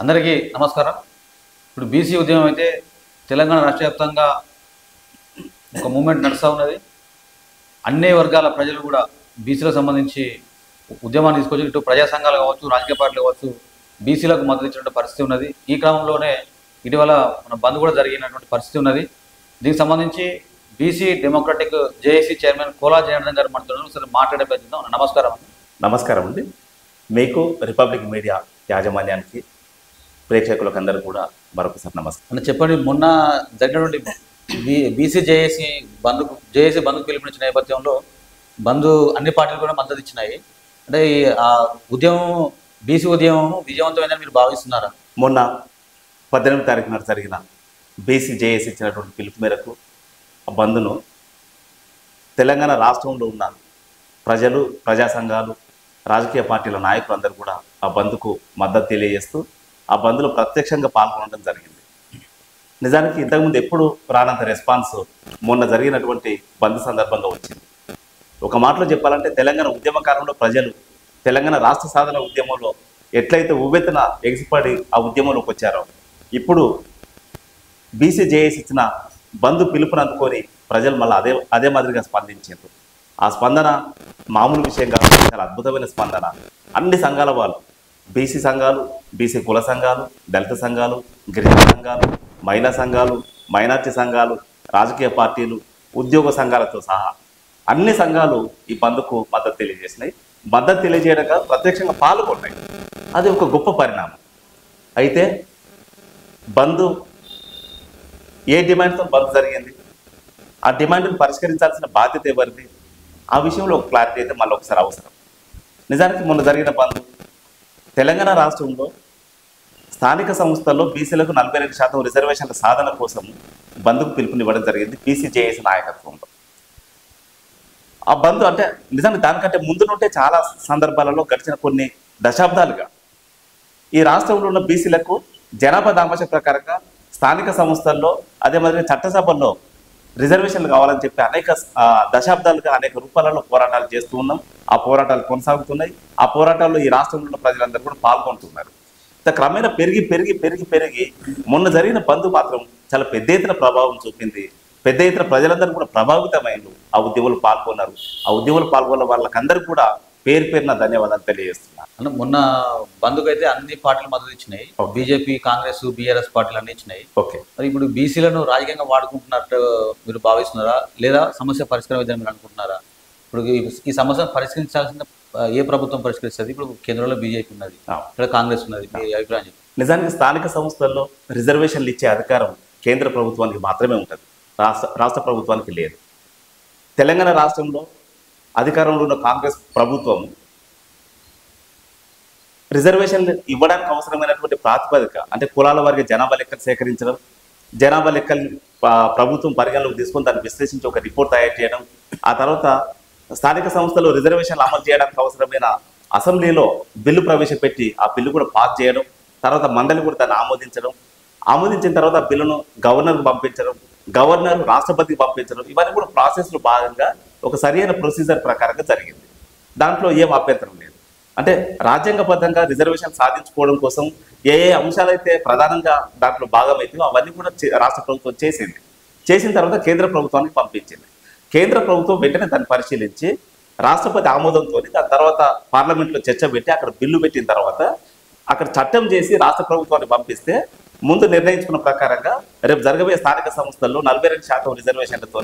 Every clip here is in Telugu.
అందరికీ నమస్కారం. ఇప్పుడు బీసీ ఉద్యమం అయితే తెలంగాణ రాష్ట్ర వ్యాప్తంగా ఒక మూమెంట్ నడుస్తూ ఉన్నది. అన్ని వర్గాల ప్రజలు కూడా బీసీలకు సంబంధించి ఉద్యమాన్ని తీసుకొచ్చి ఇటు ప్రజా సంఘాలు కావచ్చు, రాజకీయ పార్టీలు కావచ్చు, బీసీలకు మద్దతు ఇచ్చినటువంటి పరిస్థితి ఉన్నది. ఈ క్రమంలోనే ఇటీవల మన బంద్ కూడా జరిగినటువంటి పరిస్థితి ఉన్నది. దీనికి సంబంధించి BC democratic JAC chairman Kola Janardhan గారు మాట్లాడుతున్నారు. సరే మాట్లాడే ప్రయత్నిద్దాం. నమస్కారం. నమస్కారం అండి. మీకు రిపబ్లిక్ మీడియా యాజమాన్యానికి ప్రేక్షకులకు అందరూ కూడా మరొకసారి నమస్కారం. అని చెప్పండి, మొన్న జరిగినటువంటి బీసీ జేఏసీ బంద్కు పిలుపునిచ్చిన నేపథ్యంలో బంద్ అన్ని పార్టీలు కూడా మద్దతు ఇచ్చినాయి. అంటే ఆ ఉద్యమం బీసీ ఉద్యమం విజయవంతమైందని మీరు భావిస్తున్నారా? మొన్న 18వ తారీఖు నాడు జరిగిన బీసీ జేఏసీ ఇచ్చినటువంటి పిలుపు మేరకు ఆ బంద్ను తెలంగాణ రాష్ట్రంలో ఉన్న ప్రజలు, ప్రజా సంఘాలు, రాజకీయ పార్టీల నాయకులు అందరూ కూడా ఆ బంద్కు మద్దతు తెలియజేస్తూ ఆ బంద్లో ప్రత్యక్షంగా పాల్గొనడం జరిగింది. నిజానికి ఇంతకుముందు ఎప్పుడు రానంత రెస్పాన్స్ మొన్న జరిగినటువంటి బంద్ సందర్భంగా వచ్చింది. ఒక మాటలో చెప్పాలంటే తెలంగాణ ఉద్యమకాలంలో ప్రజలు తెలంగాణ రాష్ట్ర సాధన ఉద్యమంలో ఎట్లయితే ఉవ్వెత్తున ఎగిసిపడి ఆ ఉద్యమంలోకి వచ్చారో ఇప్పుడు బీసీ జేఏసీ ఇచ్చిన బంద్ పిలుపుని అందుకొని ప్రజలు మళ్ళీ అదే మాదిరిగా స్పందించారు. ఆ స్పందన మామూలు విషయం కాదు, చాలా అద్భుతమైన స్పందన. అన్ని సంఘాల వాళ్ళు, బీసీ సంఘాలు, బీసీ కుల సంఘాలు, దళిత సంఘాలు, గిరిజన సంఘాలు, మహిళా సంఘాలు, మైనార్టీ సంఘాలు, రాజకీయ పార్టీలు, ఉద్యోగ సంఘాలతో సహా అన్ని సంఘాలు ఈ బంద్కు మద్దతు తెలియజేసినాయి. మద్దతు తెలియజేయడం కాదు, ప్రత్యక్షంగా పాల్గొన్నాయి. అది ఒక గొప్ప పరిణామం. అయితే బంద్ ఏ డిమాండ్తో బంద్ జరిగింది, ఆ డిమాండ్ను పరిష్కరించాల్సిన బాధ్యత ఎవరిది, ఆ విషయంలో ఒక క్లారిటీ అయితే మళ్ళీ ఒకసారి అవసరం. నిజానికి మొన్న జరిగిన బంద్ తెలంగాణ రాష్ట్రంలో స్థానిక సంస్థల్లో బీసీలకు 42% రిజర్వేషన్ల సాధన కోసం బంద్కు పిలుపునివ్వడం జరిగింది బీసీ జేఏసీ నాయకత్వంలో. ఆ బంద్ అంటే నిజానికి దానికంటే ముందు నుండే చాలా సందర్భాలలో గడిచిన కొన్ని దశాబ్దాలుగా ఈ రాష్ట్రంలో ఉన్న బీసీలకు జనాభా దామాష ప్రకారంగా స్థానిక సంస్థల్లో అదే మాదిరిగా చట్టసభల్లో రిజర్వేషన్లు కావాలని చెప్పి అనేక దశాబ్దాలుగా అనేక రూపాలలో పోరాటాలు చేస్తూ ఉన్నాం. ఆ పోరాటాలు కొనసాగుతున్నాయి. ఆ పోరాటాల్లో ఈ రాష్ట్రంలో ఉన్న ప్రజలందరూ కూడా పాల్గొంటున్నారు. క్రమేణా పెరిగి పెరిగి పెరిగి పెరిగి మొన్న జరిగిన బంద్ మాత్రం చాలా పెద్ద ఎత్తున ప్రభావం చూపింది. పెద్ద ఎత్తున ప్రజలందరూ కూడా ప్రభావితమైనరు. ఆ ఉద్యమంలో పాల్గొన్నారు. ఆ ఉద్యమంలో పాల్గొన్న వాళ్ళకందరూ కూడా పేరు పేరున ధన్యవాదాలు తెలియజేస్తున్నారు. అంటే మొన్న బంద్కు అయితే అన్ని పార్టీలు మద్దతు ఇచ్చినాయి. బీజేపీ, కాంగ్రెస్, బీఆర్ఎస్ పార్టీలు అన్ని ఇచ్చినాయి. ఓకే, మరి ఇప్పుడు బీసీలను రాజకీయంగా వాడుకుంటున్నట్టు మీరు భావిస్తున్నారా, లేదా సమస్య పరిష్కారం విధానం మీరు అనుకుంటున్నారా? ఇప్పుడు ఈ సమస్యను పరిష్కరించాల్సిన ఏ ప్రభుత్వం పరిష్కరిస్తుంది? ఇప్పుడు కేంద్రంలో బీజేపీ ఉన్నది, ఇక్కడ కాంగ్రెస్ ఉన్నది. మీ అభిప్రాయం? నిజానికి స్థానిక సంస్థల్లో రిజర్వేషన్లు ఇచ్చే అధికారం కేంద్ర ప్రభుత్వానికి మాత్రమే ఉంటుంది, రాష్ట్ర ప్రభుత్వానికి లేదు. తెలంగాణ రాష్ట్రంలో అధికారంలో ఉన్న కాంగ్రెస్ ప్రభుత్వం రిజర్వేషన్లు ఇవ్వడానికి అవసరమైనటువంటి ప్రాతిపదిక అంటే కులాల వారికి జనాభా లెక్కలు సేకరించడం, జనాభా లెక్కలు ప్రభుత్వం పరిగణలోకి తీసుకొని దాన్ని విశ్లేషించి ఒక రిపోర్ట్ తయారు చేయడం, ఆ తర్వాత స్థానిక సంస్థలు రిజర్వేషన్లు అమలు చేయడానికి అవసరమైన అసెంబ్లీలో బిల్లు ప్రవేశపెట్టి ఆ బిల్లు కూడా పాస్ చేయడం, తర్వాత మండలి కూడా దాన్ని ఆమోదించిన తర్వాత బిల్లును గవర్నర్కు పంపించడం, గవర్నర్ రాష్ట్రపతికి పంపించడం, ఇవన్నీ కూడా ప్రాసెస్లో భాగంగా ఒక సరైన ప్రొసీజర్ ప్రకారంగా జరిగింది. దాంట్లో ఏం అభ్యంతరం లేదు. అంటే రాజ్యాంగబద్ధంగా రిజర్వేషన్ సాధించుకోవడం కోసం ఏ అంశాలైతే ప్రధానంగా దాంట్లో భాగమైతే అవన్నీ కూడా రాష్ట్ర ప్రభుత్వం చేసిన తర్వాత కేంద్ర ప్రభుత్వానికి పంపించింది. కేంద్ర ప్రభుత్వం వెంటనే దాన్ని పరిశీలించి రాష్ట్రపతి ఆమోదంతో దాని తర్వాత పార్లమెంట్లో చర్చ పెట్టి అక్కడ బిల్లు పెట్టిన తర్వాత అక్కడ చట్టం చేసి రాష్ట్ర ప్రభుత్వాన్ని పంపిస్తే ముందు నిర్ణయించుకున్న ప్రకారంగా రేపు జరగబోయే స్థానిక సంస్థల్లో 42% రిజర్వేషన్లతో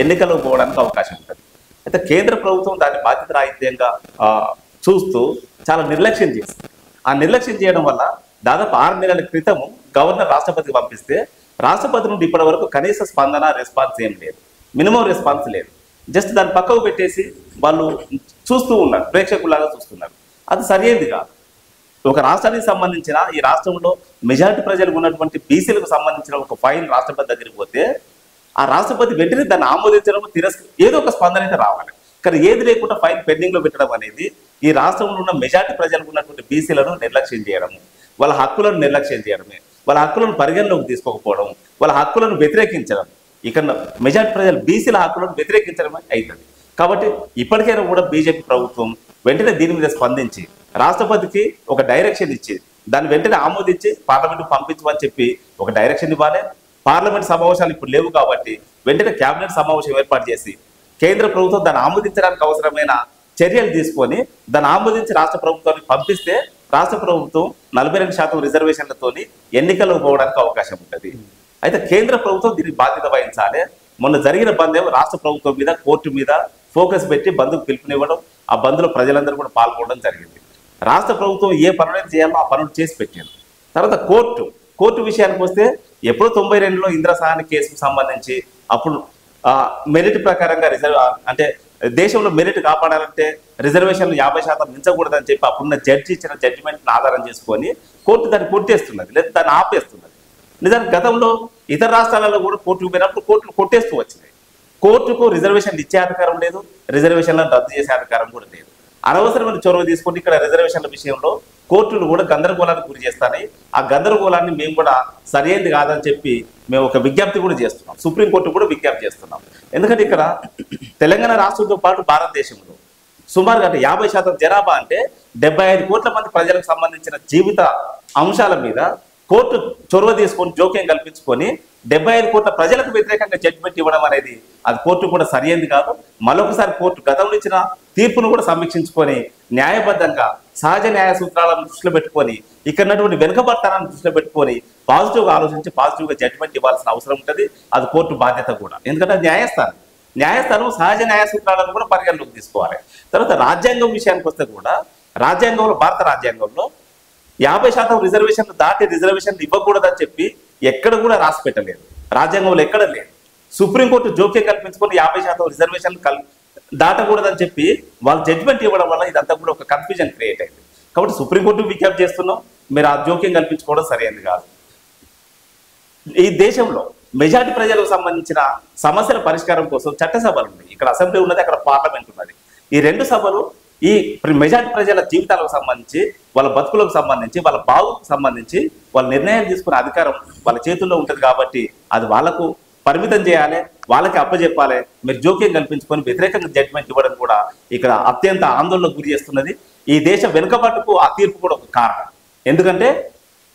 ఎన్నికలకు పోవడానికి అవకాశం ఉంటుంది. అయితే కేంద్ర ప్రభుత్వం దాన్ని బాధ్యత రాహిత్యంగా చూస్తూ చాలా నిర్లక్ష్యం చేసింది. ఆ నిర్లక్ష్యం చేయడం వల్ల దాదాపు 6 నెలల క్రితం గవర్నర్ రాష్ట్రపతికి పంపిస్తే రాష్ట్రపతి నుండి ఇప్పటి వరకు కనీస స్పందన, రెస్పాన్స్ ఏం లేదు, మినిమం రెస్పాన్స్ లేదు. జస్ట్ దాన్ని పక్కకు పెట్టేసి వాళ్ళు చూస్తూ ఉన్నారు, ప్రేక్షకులాగా చూస్తున్నారు. అది సరైనది కాదు. ఒక రాష్ట్రానికి సంబంధించిన ఈ రాష్ట్రంలో మెజారిటీ ప్రజలకు ఉన్నటువంటి బీసీలకు సంబంధించిన ఒక ఫైల్ రాష్ట్రపతి దగ్గరికి పోతే ఆ రాష్ట్రపతి వెంటనే దాన్ని ఆమోదించడం, ఏదో ఒక స్పందన అయితే రావాలి. కానీ ఏది లేకుండా ఫైల్ పెండింగ్లో పెట్టడం అనేది ఈ రాష్ట్రంలో ఉన్న మెజారిటీ ప్రజలకు ఉన్నటువంటి బీసీలను నిర్లక్ష్యం చేయడము, వాళ్ళ హక్కులను నిర్లక్ష్యం చేయడమే, వాళ్ళ హక్కులను పరిగణలోకి తీసుకోకపోవడం, వాళ్ళ హక్కులను వ్యతిరేకించడం, ఇక్కడ మెజారిటీ ప్రజలు బీసీల హక్కులను వ్యతిరేకించడమే అవుతుంది. కాబట్టి ఇప్పటికైనా కూడా బీజేపీ ప్రభుత్వం వెంటనే దీని మీద స్పందించి రాష్ట్రపతికి ఒక డైరెక్షన్ ఇచ్చి దాన్ని వెంటనే ఆమోదించి పార్లమెంట్కి పంపించమని చెప్పి ఒక డైరెక్షన్ ఇవ్వాలి. పార్లమెంట్ సమావేశాలు ఇప్పుడు లేవు కాబట్టి వెంటనే కేబినెట్ సమావేశం ఏర్పాటు చేసి కేంద్ర ప్రభుత్వం దాన్ని ఆమోదించడానికి అవసరమైన చర్యలు తీసుకొని దాన్ని ఆమోదించి రాష్ట్ర ప్రభుత్వానికి పంపిస్తే రాష్ట్ర ప్రభుత్వం 42% రిజర్వేషన్లతో ఎన్నికలకు పోవడానికి అవకాశం ఉంటుంది. అయితే కేంద్ర ప్రభుత్వం దీనికి బాధ్యత వహించాలి. మొన్న జరిగిన బంద్ ఏమో రాష్ట్ర ప్రభుత్వం మీద కోర్టు మీద ఫోకస్ పెట్టి బంద్కు పిలుపునివ్వడం, ఆ బంద్లో ప్రజలందరూ కూడా పాల్గొనడం జరిగింది. రాష్ట్ర ప్రభుత్వం ఏ పనులు చేయాలో ఆ పనులు చేసి పెట్టారు. తర్వాత కోర్టు విషయానికి వస్తే ఎప్పుడో 92లో ఇందిరా సహాని కేసుకు సంబంధించి అప్పుడు మెరిట్ ప్రకారంగా అంటే దేశంలో మెరిట్ కాపాడాలంటే రిజర్వేషన్లు 50% మించకూడదని చెప్పి అప్పుడున్న జడ్జి ఇచ్చిన జడ్జిమెంట్ని ఆధారం చేసుకొని కోర్టు దాన్ని కొట్టేస్తున్నది, లేదా దాన్ని ఆపేస్తున్నది. నిజానికి గతంలో ఇతర రాష్ట్రాలలో కూడా కోర్టుకు పోయినప్పుడు కోర్టులు కొట్టేస్తూ వచ్చినాయి. కోర్టుకు రిజర్వేషన్లు ఇచ్చే అధికారం లేదు, రిజర్వేషన్లను రద్దు చేసే అధికారం కూడా లేదు. అనవసరమైన చొరవ తీసుకుంటే ఇక్కడ రిజర్వేషన్ల విషయంలో కోర్టులు కూడా గందరగోళానికి గురి చేస్తాయి. ఆ గందరగోళాన్ని మేము కూడా సరైనది కాదని చెప్పి మేము ఒక విజ్ఞప్తి కూడా చేస్తున్నాం, సుప్రీంకోర్టు కూడా విజ్ఞప్తి చేస్తున్నాం. ఎందుకంటే ఇక్కడ తెలంగాణ రాష్ట్రంతో పాటు భారతదేశంలో సుమారుగా 50% జనాభా అంటే 75 కోట్ల మంది ప్రజలకు సంబంధించిన జీవిత అంశాల మీద కోర్టు చొరవ తీసుకొని జోక్యం కల్పించుకొని 75 కోట్ల ప్రజలకు వ్యతిరేకంగా జడ్జిమెంట్ ఇవ్వడం అనేది అది కోర్టు కూడా సరైనది కాదు. మరొకసారి కోర్టు గతంలో ఇచ్చిన తీర్పును కూడా సమీక్షించుకొని న్యాయబద్ధంగా సహజ న్యాయ సూత్రాలను దృష్టిలో పెట్టుకొని ఇక్కడ ఉన్నటువంటి వెనుకబడతానాన్ని దృష్టిలో పెట్టుకొని పాజిటివ్గా ఆలోచించి పాజిటివ్గా జడ్జిమెంట్ ఇవ్వాల్సిన అవసరం ఉంటుంది. అది కోర్టు బాధ్యత కూడా. ఎందుకంటే న్యాయస్థానం సహజ న్యాయ సూత్రాలను కూడా పరిగణలోకి తీసుకోవాలి. తర్వాత రాజ్యాంగం విషయానికి వస్తే కూడా రాజ్యాంగంలో భారత రాజ్యాంగంలో 50% రిజర్వేషన్లు దాటి రిజర్వేషన్లు ఇవ్వకూడదని చెప్పి ఎక్కడ కూడా రాసి పెట్టలేదు, రాజ్యాంగంలో ఎక్కడ లేదు. సుప్రీంకోర్టు జోక్యం కల్పించుకొని 50% రిజర్వేషన్లు దాటకూడదని చెప్పి వాళ్ళు జడ్జిమెంట్ ఇవ్వడం వల్ల ఇదంతా కూడా ఒక కన్ఫ్యూజన్ క్రియేట్ అయింది. కాబట్టి సుప్రీంకోర్టు విజ్ఞప్తి చేస్తున్నాం, మీరు ఆ జోక్యం కల్పించుకోవడం సరైనది కాదు. ఈ దేశంలో మెజార్టీ ప్రజలకు సంబంధించిన సమస్యల పరిష్కారం కోసం చట్టసభలు ఉన్నాయి. ఇక్కడ అసెంబ్లీ ఉన్నది, అక్కడ పార్లమెంట్ ఉన్నది. ఈ రెండు సభలు ఈ మెజార్టీ ప్రజల జీవితాలకు సంబంధించి, వాళ్ళ బతుకులకు సంబంధించి, వాళ్ళ బావుకు సంబంధించి వాళ్ళ నిర్ణయాలు తీసుకునే అధికారం వాళ్ళ చేతుల్లో ఉంటుంది. కాబట్టి అది వాళ్లకు పరిమితం చేయాలి, వాళ్ళకి అప్పచెప్పాలి. మీరు జోక్యం కల్పించుకొని వ్యతిరేకంగా జడ్జిమెంట్ ఇవ్వడం కూడా ఇక్కడ అత్యంత ఆందోళనకు గురి చేస్తున్నది. ఈ దేశ వెనుకబాటుకు ఆ తీర్పు కూడా ఒక కారణం. ఎందుకంటే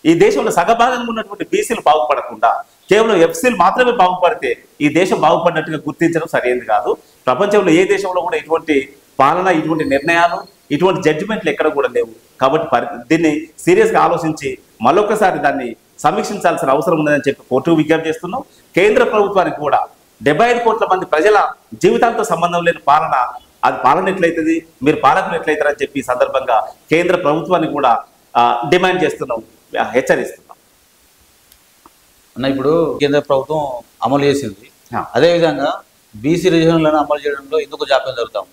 ఈ దేశంలో సగభాగంగా ఉన్నటువంటి బీసీలు బాగుపడకుండా కేవలం ఎఫ్సీలు మాత్రమే బాగుపడితే ఈ దేశం బాగుపడినట్టుగా గుర్తించడం సరైనది కాదు. ప్రపంచంలో ఏ దేశంలో కూడా ఇటువంటి పాలన, ఇటువంటి నిర్ణయాలు, ఇటువంటి జడ్జిమెంట్లు ఎక్కడ కూడా లేవు. కాబట్టి దీన్ని సీరియస్గా ఆలోచించి మరొకసారి దాన్ని సమీక్షించాల్సిన అవసరం ఉందని చెప్పి కోర్టుకు విజ్ఞప్తి చేస్తున్నాం. కేంద్ర ప్రభుత్వానికి కూడా 75 కోట్ల మంది ప్రజల జీవితాలతో సంబంధం లేని పాలన, అది పాలన ఎట్లయితుంది, మీరు పాలకులు ఎట్లయితారని చెప్పి ఈ సందర్భంగా కేంద్ర ప్రభుత్వాన్ని కూడా డిమాండ్ చేస్తున్నాం, హెచ్చరిస్తున్నాం. అన్న ఇప్పుడు కేంద్ర ప్రభుత్వం అమలు చేసింది, అదేవిధంగా బీసీ రిజర్వేషన్లను అమలు చేయడంలో ఎందుకు జాప్యం జరుగుతాం?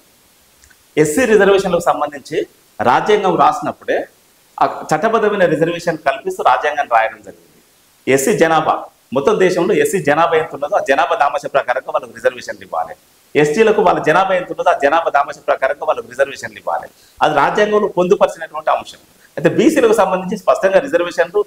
ఎస్సీ రిజర్వేషన్లకు సంబంధించి రాజ్యాంగం రాసినప్పుడే ఆ చట్టబద్ధమైన రిజర్వేషన్ కల్పిస్తూ రాజ్యాంగాన్ని రాయడం జరిగింది. ఎస్సీ జనాభా మొత్తం దేశంలో ఎస్సీ జనాభా ఎంత ఉన్నదో ఆ జనాభా దామాష ప్రకారంగా వాళ్ళకి రిజర్వేషన్లు ఇవ్వాలి. ఎస్టీలకు వాళ్ళ జనాభా ఎంత ఉన్నదో ఆ జనాభా దామాష ప్రకారంగా వాళ్ళకి రిజర్వేషన్లు ఇవ్వాలి. అది రాజ్యాంగంలో పొందుపరిచినటువంటి అంశం. అయితే బీసీలకు సంబంధించి స్పష్టంగా రిజర్వేషన్లు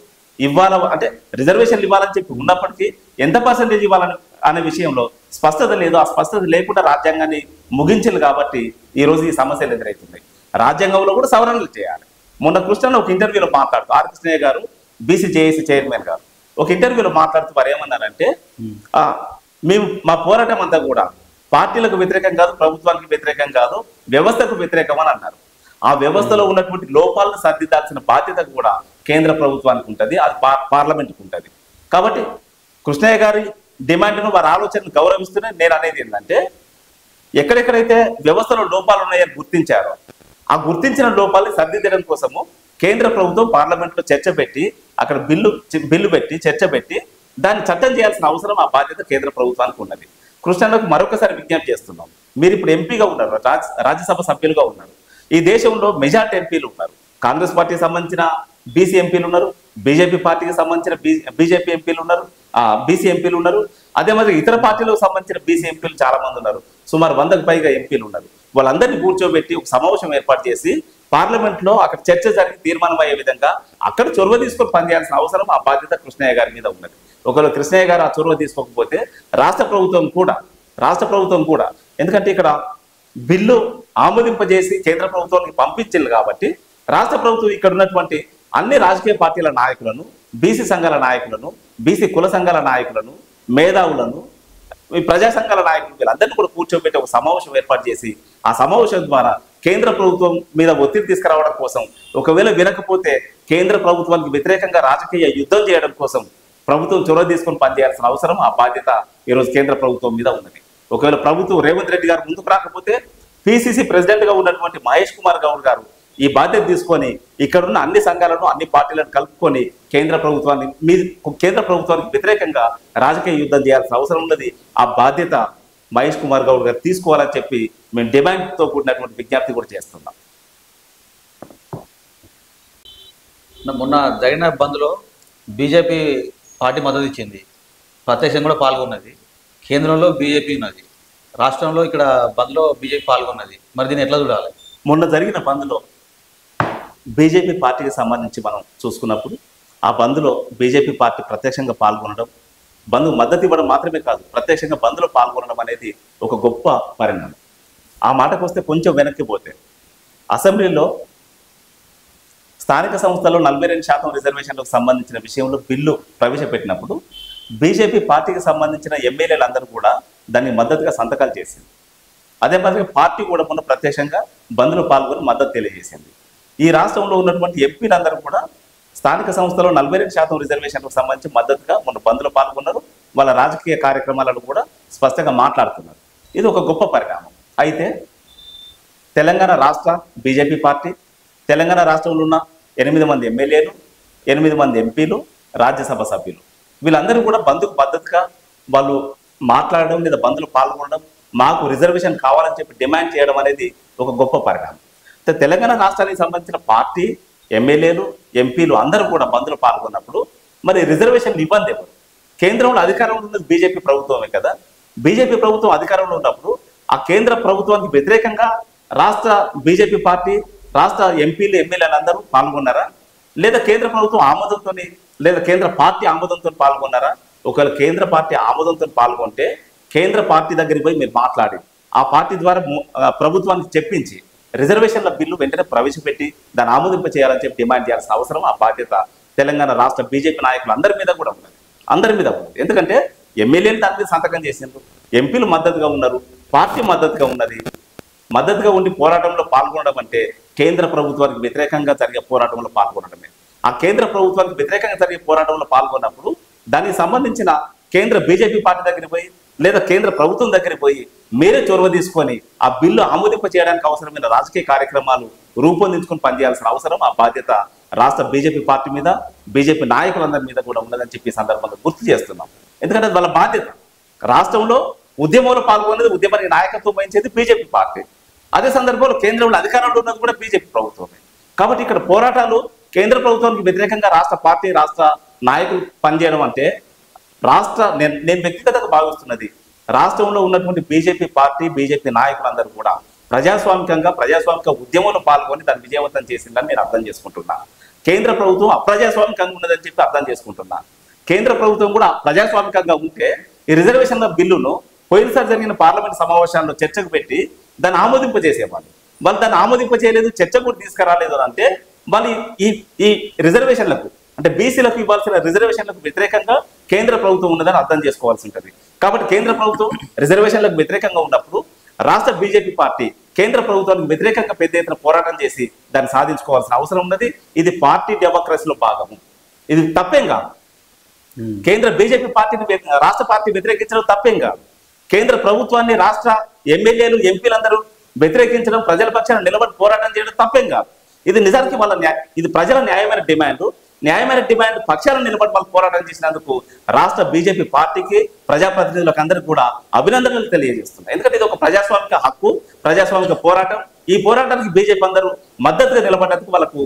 అంటే రిజర్వేషన్లు ఇవ్వాలని చెప్పి ఉన్నప్పటికీ ఎంత పర్సెంటేజ్ ఇవ్వాలని అనే విషయంలో స్పష్టత లేదు. ఆ స్పష్టత లేకుండా రాజ్యాంగాన్ని ముగించారు కాబట్టి ఈరోజు ఈ సమస్యలు ఎదురవుతున్నాయి. రాజ్యాంగంలో కూడా సవరణలు చేయాలి. మొన్న కృష్ణలో ఒక ఇంటర్వ్యూలో మాట్లాడుతూ ఆర్ కృష్ణయ్య గారు, బీసీ జేఏసీ చైర్మన్ గారు ఒక ఇంటర్వ్యూలో మాట్లాడుతూ వారు ఏమన్నారంటే, మేము మా పోరాటం అంతా కూడా పార్టీలకు వ్యతిరేకం కాదు, ప్రభుత్వానికి వ్యతిరేకం కాదు, వ్యవస్థకు వ్యతిరేకం అని అన్నారు. ఆ వ్యవస్థలో ఉన్నటువంటి లోపాలను సరిదిద్దాల్సిన బాధ్యత కూడా కేంద్ర ప్రభుత్వానికి ఉంటుంది, అది పార్లమెంట్కి ఉంటుంది. కాబట్టి కృష్ణయ్య గారి డిమాండ్ను, వారి ఆలోచనను గౌరవిస్తూనే నేను అనేది ఏంటంటే, ఎక్కడెక్కడైతే వ్యవస్థలో లోపాలు ఉన్నాయని గుర్తించారో ఆ గుర్తించిన లోపాలని సరిదిద్దడం కోసము కేంద్ర ప్రభుత్వం పార్లమెంట్లో చర్చ పెట్టి అక్కడ బిల్లు పెట్టి చర్చ పెట్టి దాన్ని చట్టం చేయాల్సిన అవసరం, ఆ బాధ్యత కేంద్ర ప్రభుత్వానికి ఉన్నది. కృష్ణన్నకు మరొకసారి విజ్ఞప్తి చేస్తున్నాం. మీరు ఇప్పుడు ఎంపీగా ఉన్నారు, రాజ్యసభ సభ్యులుగా ఉన్నారు. ఈ దేశంలో మెజార్టీ ఎంపీలు ఉన్నారు. కాంగ్రెస్ పార్టీకి సంబంధించిన బీసీ ఎంపీలు ఉన్నారు, బీజేపీ పార్టీకి సంబంధించిన బీజేపీ ఎంపీలు ఉన్నారు, బీసీ ఎంపీలు ఉన్నారు. అదే మరి ఇతర పార్టీలకు సంబంధించిన బీసీ ఎంపీలు చాలా మంది ఉన్నారు. సుమారు 100కు పైగా ఎంపీలు ఉన్నారు. వాళ్ళందరినీ కూర్చోబెట్టి ఒక సమావేశం ఏర్పాటు చేసి పార్లమెంట్లో అక్కడ చర్చ జరిగి తీర్మానం అయ్యే విధంగా అక్కడ చొరవ తీసుకొని పనిచేయాల్సిన అవసరం, ఆ బాధ్యత కృష్ణయ్య గారి మీద ఉన్నది. ఒకవేళ కృష్ణయ్య గారు ఆ చొరవ తీసుకోకపోతే రాష్ట్ర ప్రభుత్వం కూడా ఎందుకంటే ఇక్కడ బిల్లు ఆమోదింపజేసి కేంద్ర ప్రభుత్వానికి పంపించారు కాబట్టి రాష్ట్ర ప్రభుత్వం ఇక్కడ ఉన్నటువంటి అన్ని రాజకీయ పార్టీల నాయకులను, బీసీ సంఘాల నాయకులను, బీసీ కుల సంఘాల నాయకులను, మేధావులను, ఈ ప్రజా సంఘాల నాయకులు వీళ్ళందరినీ కూడా కూర్చోబెట్టి ఒక సమావేశం ఏర్పాటు చేసి ఆ సమావేశం ద్వారా కేంద్ర ప్రభుత్వం మీద ఒత్తిడి తీసుకురావడం కోసం, ఒకవేళ వినకపోతే కేంద్ర ప్రభుత్వానికి వ్యతిరేకంగా రాజకీయ యుద్ధం చేయడం కోసం ప్రభుత్వం చొరవ తీసుకొని పనిచేయాల్సిన అవసరం, ఆ బాధ్యత ఈరోజు కేంద్ర ప్రభుత్వం మీద ఉన్నది. ఒకవేళ ప్రభుత్వం రేవంత్ రెడ్డి గారు ముందుకు రాకపోతే పిసిసి ప్రెసిడెంట్ గా ఉన్నటువంటి మహేష్ కుమార్ గౌడ్ గారు ఈ బాధ్యత తీసుకొని ఇక్కడున్న అన్ని సంఘాలను, అన్ని పార్టీలను కలుపుకొని కేంద్ర ప్రభుత్వానికి వ్యతిరేకంగా రాజకీయ యుద్ధం చేయాల్సిన అవసరం ఉన్నది. ఆ బాధ్యత మహేష్ కుమార్ గౌడ్ గారు తీసుకోవాలని చెప్పి మేము డిమాండ్తో కూడినటువంటి విజ్ఞప్తి కూడా చేస్తున్నాం. మొన్న జరిగిన బంద్లో బీజేపీ పార్టీ మద్దతు ఇచ్చింది, ప్రత్యక్షంగా కూడా పాల్గొన్నది. కేంద్రంలో బీజేపీ ఉన్నది, రాష్ట్రంలో ఇక్కడ బంద్లో బీజేపీ పాల్గొన్నది. మరి దీన్ని ఎట్లా చూడాలి? మొన్న జరిగిన బంద్లో బీజేపీ పార్టీకి సంబంధించి మనం చూసుకున్నప్పుడు ఆ బంద్లో బీజేపీ పార్టీ ప్రత్యక్షంగా పాల్గొనడం, బంద్కు మద్దతు ఇవ్వడం మాత్రమే కాదు, ప్రత్యక్షంగా బంద్లో పాల్గొనడం అనేది ఒక గొప్ప పరిణామం. ఆ మాటకు వస్తే కొంచెం వెనక్కి పోతే అసెంబ్లీలో స్థానిక సంస్థల్లో 42% రిజర్వేషన్లకు సంబంధించిన విషయంలో బిల్లు ప్రవేశపెట్టినప్పుడు బీజేపీ పార్టీకి సంబంధించిన ఎమ్మెల్యేలందరూ కూడా దాన్ని మద్దతుగా సంతకాలు చేసింది. అదే మాదిరిగా పార్టీ కూడా మొన్న ప్రత్యక్షంగా బంద్లో పాల్గొని మద్దతు తెలియజేసింది. ఈ రాష్ట్రంలో ఉన్నటువంటి ఎంపీలందరూ కూడా స్థానిక సంస్థలో 42% రిజర్వేషన్లకు సంబంధించి మద్దతుగా మొన్న బంద్లో పాల్గొన్నారు. వాళ్ళ రాజకీయ కార్యక్రమాలను కూడా స్పష్టంగా మాట్లాడుతున్నారు. ఇది ఒక గొప్ప పరిణామం. అయితే తెలంగాణ రాష్ట్ర బీజేపీ పార్టీ, తెలంగాణ రాష్ట్రంలో ఉన్న 8 మంది ఎమ్మెల్యేలు, 8 మంది ఎంపీలు, రాజ్యసభ సభ్యులు వీళ్ళందరూ కూడా బంద్కు మద్దతుగా వాళ్ళు మాట్లాడడం లేదా బంద్లో పాల్గొనడం, మాకు రిజర్వేషన్ కావాలని చెప్పి డిమాండ్ చేయడం అనేది ఒక గొప్ప పరిణామం. తెలంగాణ రాష్ట్రానికి సంబంధించిన పార్టీ, ఎమ్మెల్యేలు, ఎంపీలు అందరూ కూడా బంద్లో పాల్గొన్నప్పుడు మరి రిజర్వేషన్లు ఇబ్బంది ఎవరు? కేంద్రంలో అధికారంలో ఉన్నది బీజేపీ ప్రభుత్వమే కదా. బీజేపీ ప్రభుత్వం అధికారంలో ఉన్నప్పుడు ఆ కేంద్ర ప్రభుత్వానికి వ్యతిరేకంగా రాష్ట్ర బీజేపీ పార్టీ, రాష్ట్ర ఎంపీలు, ఎమ్మెల్యేలు అందరూ పాల్గొన్నారా? లేదా కేంద్ర ప్రభుత్వం ఆమోదంతో లేదా కేంద్ర పార్టీ ఆమోదంతో పాల్గొన్నారా? ఒకవేళ కేంద్ర పార్టీ ఆమోదంతో పాల్గొంటే కేంద్ర పార్టీ దగ్గరికి పోయి మీరు మాట్లాడి ఆ పార్టీ ద్వారా ప్రభుత్వానికి చెప్పించి రిజర్వేషన్ల బిల్లు వెంటనే ప్రవేశపెట్టి దాన్ని ఆమోదింప చేయాలని చెప్పి డిమాండ్ చేయాల్సిన అవసరం, ఆ బాధ్యత తెలంగాణ రాష్ట్ర బీజేపీ నాయకులు అందరి మీద కూడా ఉన్నది. అందరి మీద ఉన్నది. ఎందుకంటే ఎమ్మెల్యేలు దాని మీద సంతకం చేసిండ్రు, ఎంపీలు మద్దతుగా ఉన్నారు, పార్టీ మద్దతుగా ఉన్నది. మద్దతుగా ఉండి పోరాటంలో పాల్గొనడం అంటే కేంద్ర ప్రభుత్వానికి వ్యతిరేకంగా జరిగే పోరాటంలో పాల్గొనడమే. ఆ కేంద్ర ప్రభుత్వానికి వ్యతిరేకంగా జరిగే పోరాటంలో పాల్గొన్నప్పుడు దానికి సంబంధించిన కేంద్ర బీజేపీ పార్టీ దగ్గరికి పోయి లేదా కేంద్ర ప్రభుత్వం దగ్గరికి పోయి మీరే చొరవ తీసుకొని ఆ బిల్లు ఆమోదింప చేయడానికి అవసరమైన రాజకీయ కార్యక్రమాలు రూపొందించుకొని పనిచేయాల్సిన అవసరం, ఆ బాధ్యత రాష్ట్ర బీజేపీ పార్టీ మీద, బీజేపీ నాయకులందరి మీద కూడా ఉన్నదని చెప్పి సందర్భంగా గుర్తు చేస్తున్నాం. ఎందుకంటే వాళ్ళ బాధ్యత. రాష్ట్రంలో ఉద్యమంలో పాల్గొనేది, ఉద్యమానికి నాయకత్వం వహించేది బీజేపీ పార్టీ. అదే సందర్భంలో కేంద్రంలో అధికారంలో ఉన్నది కూడా బీజేపీ ప్రభుత్వమే. కాబట్టి ఇక్కడ పోరాటాలు కేంద్ర ప్రభుత్వానికి వ్యతిరేకంగా రాష్ట్ర పార్టీ, రాష్ట్ర నాయకులు పనిచేయడం అంటే నేను వ్యక్తిగతంగా భావిస్తున్నది రాష్ట్రంలో ఉన్నటువంటి బీజేపీ పార్టీ, బీజేపీ నాయకులందరూ కూడా ప్రజాస్వామిక ఉద్యమంలో పాల్గొని దాన్ని విజయవంతం చేసిందని నేను అర్థం చేసుకుంటున్నా. కేంద్ర ప్రభుత్వం అప్రజాస్వామికంగా ఉన్నదని చెప్పి అర్థం చేసుకుంటున్నా. కేంద్ర ప్రభుత్వం కూడా ప్రజాస్వామికంగా ఉంటే ఈ రిజర్వేషన్ల బిల్లును పోయినసారి జరిగిన పార్లమెంట్ సమావేశాల్లో చర్చకు పెట్టి దాన్ని ఆమోదింప చేసేవాళ్ళు. వాళ్ళు దాన్ని ఆమోదింప చేయలేదు, చర్చ కూడా తీసుకురాలేదు అంటే వాళ్ళు ఈ రిజర్వేషన్లకు అంటే బీసీలకు ఇవ్వాల్సిన రిజర్వేషన్లకు వ్యతిరేకంగా కేంద్ర ప్రభుత్వం ఉన్నదని అర్థం చేసుకోవాల్సి ఉంటుంది. కాబట్టి కేంద్ర ప్రభుత్వం రిజర్వేషన్లకు వ్యతిరేకంగా ఉన్నప్పుడు రాష్ట్ర బీజేపీ పార్టీ కేంద్ర ప్రభుత్వానికి వ్యతిరేకంగా పెద్ద ఎత్తున పోరాటం చేసి దాన్ని సాధించుకోవాల్సిన అవసరం ఉన్నది. ఇది పార్టీ డెమోక్రసీలో భాగము. ఇది తప్పేం కాదు. కేంద్ర బీజేపీ పార్టీని రాష్ట్ర పార్టీ వ్యతిరేకించడం తప్పేం కాదు. కేంద్ర ప్రభుత్వాన్ని రాష్ట్ర ఎమ్మెల్యేలు, ఎంపీలందరూ వ్యతిరేకించడం, ప్రజల పక్షాన నిలబడి పోరాటం చేయడం తప్పేం కాదు. ఇది నిజానికి ఇది ప్రజల న్యాయమైన డిమాండ్ పక్షాలను నిలబడి వాళ్ళు పోరాటం చేసినందుకు రాష్ట్ర బీజేపీ పార్టీకి, ప్రజాప్రతినిధులకు అందరికీ కూడా అభినందనలు తెలియజేస్తున్నాయి. ఎందుకంటే ఇది ఒక ప్రజాస్వామిక హక్కు, ప్రజాస్వామిక పోరాటం. ఈ పోరాటానికి బీజేపీ అందరూ మద్దతుగా నిలబడేందుకు వాళ్ళకు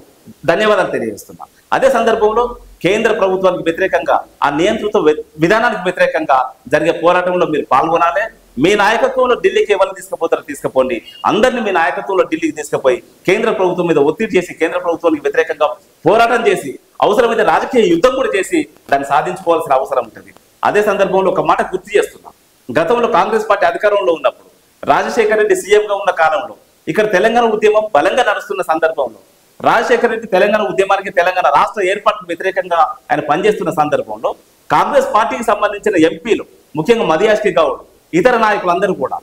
ధన్యవాదాలు తెలియజేస్తున్నాం. అదే సందర్భంలో కేంద్ర ప్రభుత్వానికి వ్యతిరేకంగా, ఆ నియంత్రిత విధానానికి వ్యతిరేకంగా జరిగే పోరాటంలో మీరు పాల్గొనాలి. మీ నాయకత్వంలో ఢిల్లీకి ఎవరిని తీసుకుపోతారో తీసుకుపోండి. అందరినీ మీ నాయకత్వంలో ఢిల్లీకి తీసుకుపోయి కేంద్ర ప్రభుత్వం మీద ఒత్తిడి చేసి, కేంద్ర ప్రభుత్వానికి వ్యతిరేకంగా పోరాటం చేసి, అవసరమైతే రాజకీయ యుద్ధం కూడా చేసి దాన్ని సాధించుకోవాల్సిన అవసరం ఉంటుంది. అదే సందర్భంలో ఒక మాట గుర్తు చేస్తున్నాం. గతంలో కాంగ్రెస్ పార్టీ అధికారంలో ఉన్నప్పుడు, రాజశేఖర రెడ్డి సీఎంగా ఉన్న కాలంలో, ఇక్కడ తెలంగాణ ఉద్యమం బలంగా నడుస్తున్న సందర్భంలో రాజశేఖర రెడ్డి తెలంగాణ ఉద్యమానికి, తెలంగాణ రాష్ట్ర ఏర్పాటుకు వ్యతిరేకంగా ఆయన పనిచేస్తున్న సందర్భంలో కాంగ్రెస్ పార్టీకి సంబంధించిన ఎంపీలు, ముఖ్యంగా మదియాష్కి గౌడ్, ఇతర నాయకులందరూ కూడా